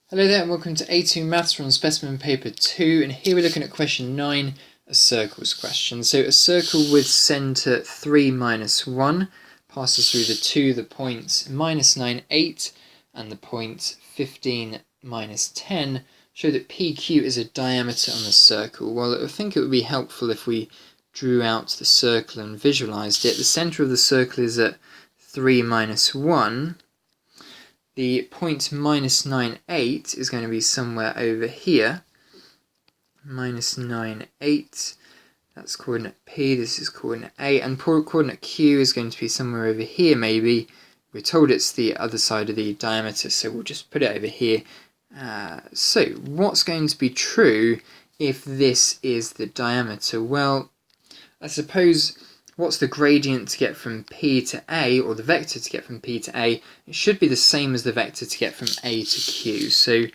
Hello there and welcome to A2 Maths from Specimen Paper 2, and here we're looking at question 9, a circles question. So a circle with centre 3 minus 1 passes through the the points minus 9, 8 and the point 15 minus 10 show that PQ is a diameter on the circle. Well, I think it would be helpful if we drew out the circle and visualised it. The centre of the circle is at 3 minus 1. The point minus 9, 8 is going to be somewhere over here. Minus 9, 8. That's coordinate P, this is coordinate A, and coordinate Q is going to be somewhere over here maybe. We're told it's the other side of the diameter, so we'll just put it over here. So what's going to be true if this is the diameter? Well, I suppose what's the gradient to get from P to A, or the vector to get from P to A? It should be the same as the vector to get from A to Q. So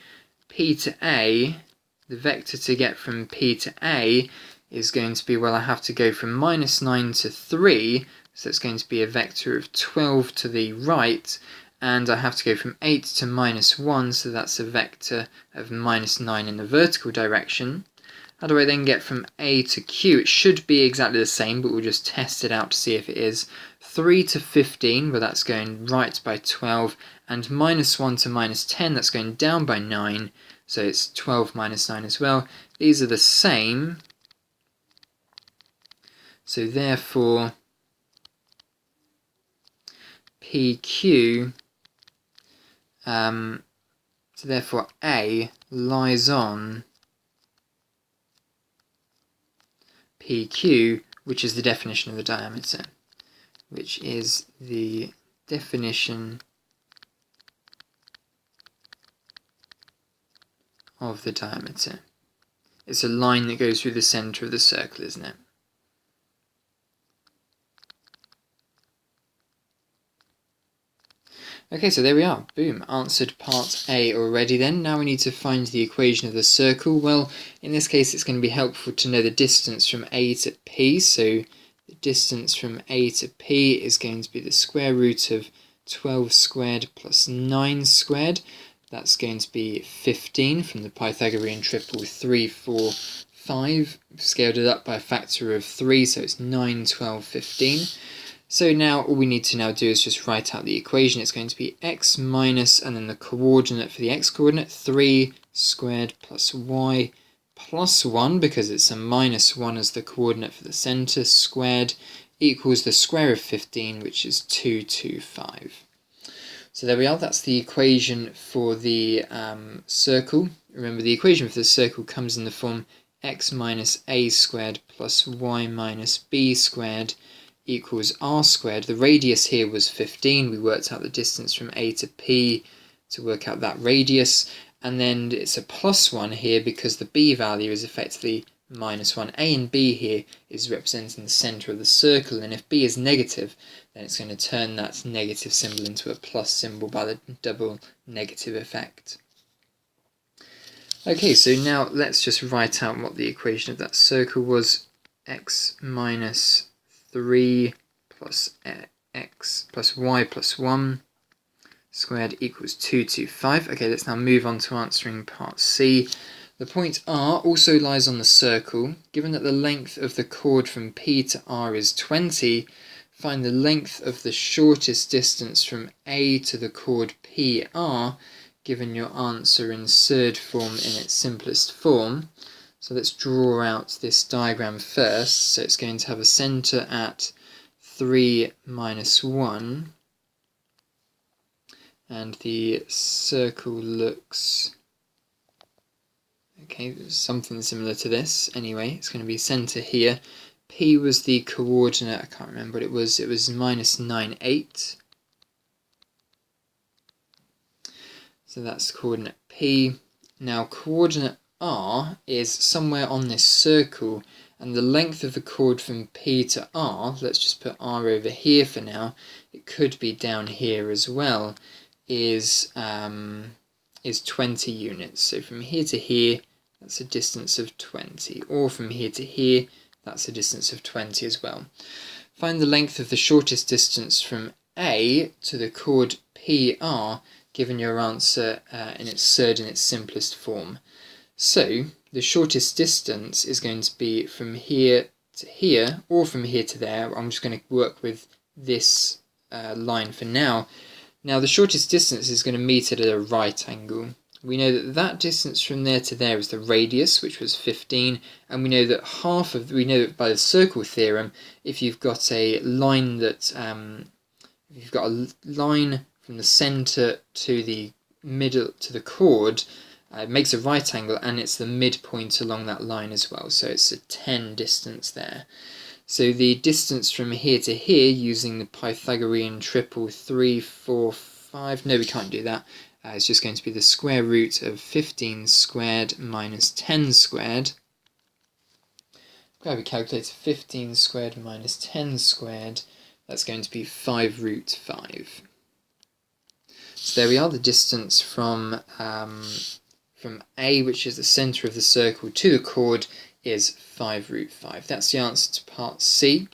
P to A, the vector to get from P to A is going to be, well, I have to go from minus 9 to 3, so it's going to be a vector of 12 to the right, and I have to go from 8 to minus 1, so that's a vector of minus 9 in the vertical direction. How do I then get from A to Q? It should be exactly the same, but we'll just test it out to see if it is. 3 to 15, well, that's going right by 12, and minus 1 to minus 10, that's going down by 9, so it's 12 minus 9 as well. These are the same, so therefore PQ, so therefore A lies on PQ, which is the definition of the diameter, which is the definition of the diameter. It's a line that goes through the centre of the circle, isn't it? Okay, so there we are. Boom. Answered part A already then. Now we need to find the equation of the circle. Well, in this case, it's going to be helpful to know the distance from A to P. So the distance from A to P is going to be the square root of 12 squared plus 9 squared. That's going to be 15 from the Pythagorean triple 3, 4, 5. We've scaled it up by a factor of 3, so it's 9, 12, 15. So now all we need to now do is just write out the equation. It's going to be x minus, and then the coordinate for the x coordinate, 3 squared plus y plus 1, because it's a minus 1 as the coordinate for the centre, squared, equals the square of 15, which is 225. So there we are, that's the equation for the circle. Remember, the equation for the circle comes in the form x minus a squared plus y minus b squared equals r squared. The radius here was 15. We worked out the distance from A to P to work out that radius. And then it's a plus 1 here because the b value is effectively minus 1. A and b here is representing the centre of the circle. And if b is negative, then it's going to turn that negative symbol into a plus symbol by the double negative effect. Okay, so now let's just write out what the equation of that circle was. X minus 3 plus x plus y plus 1 squared equals 225. Okay, let's now move on to answering part C. The point R also lies on the circle. Given that the length of the chord from P to R is 20, find the length of the shortest distance from A to the chord PR, given your answer in surd form in its simplest form. So let's draw out this diagram first. So it's going to have a centre at 3 minus 1. And the circle looks, okay, something similar to this. Anyway, it's going to be centre here. P was the coordinate, I can't remember what it was. It was minus 9, 8. So that's coordinate P. Now coordinate R is somewhere on this circle, and the length of the chord from P to R, let's just put R over here for now, it could be down here as well, is 20 units. So from here to here, that's a distance of 20, or from here to here, that's a distance of 20 as well. Find the length of the shortest distance from A to the chord PR, given your answer in its third and its simplest form. So the shortest distance is going to be from here to here, or from here to there. I'm just going to work with this line for now. Now the shortest distance is going to meet it at a right angle. We know that that distance from there to there is the radius, which was 15, and we know that we know that by the circle theorem, if you've got a line that, if you've got a line from the centre to the middle, to the chord, it makes a right angle, and it's the midpoint along that line as well, so it's a 10 distance there. So the distance from here to here, using the Pythagorean triple 3, 4, 5, no, we can't do that. It's just going to be the square root of 15 squared minus 10 squared. Grab a calculator, 15 squared minus 10 squared, that's going to be 5 root 5. So there we are, the distance from A, which is the centre of the circle, to the chord is 5 root 5. That's the answer to part C.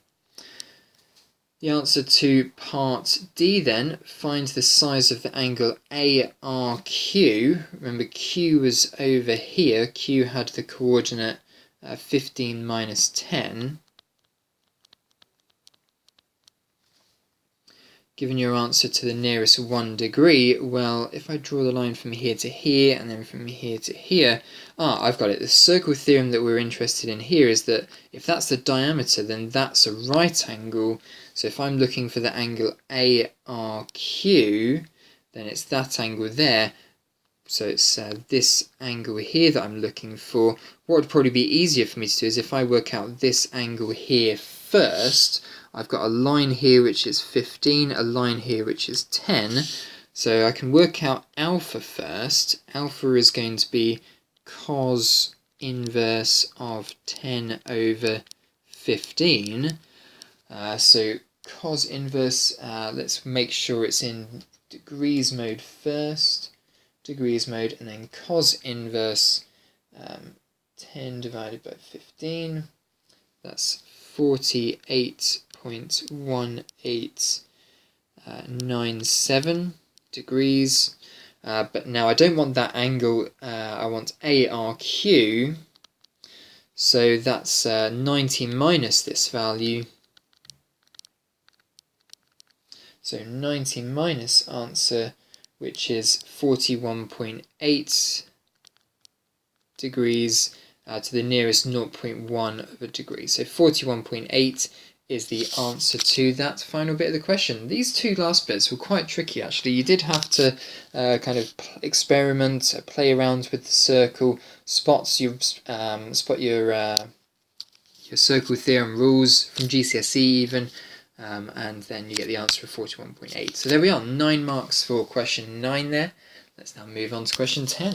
The answer to part D then, find the size of the angle ARQ. Remember, Q was over here. Q had the coordinate 15 minus 10. Given your answer to the nearest 1 degree, well, if I draw the line from here to here and then from here to here, I've got it. The circle theorem that we're interested in here is that if that's the diameter, then that's a right angle. So if I'm looking for the angle ARQ, then it's that angle there. So it's this angle here that I'm looking for. What would probably be easier for me to do is if I work out this angle here first. I've got a line here which is 15, a line here which is 10. So I can work out alpha first. Alpha is going to be cos inverse of 10 over 15. So cos inverse, let's make sure it's in degrees mode first. Degrees mode, and then cos inverse 10 divided by 15. That's 48.1897 degrees. But now I don't want that angle, I want ARQ. So that's 90 minus this value. So 90 minus answer, which is 41.8 degrees to the nearest 0.1 of a degree. So 41.8 is the answer to that final bit of the question. These two last bits were quite tricky actually. You did have to kind of experiment, play around with the circle, spot your circle theorem rules from GCSE even, and then you get the answer of 41.8. So there we are, 9 marks for question 9 there. Let's now move on to question 10.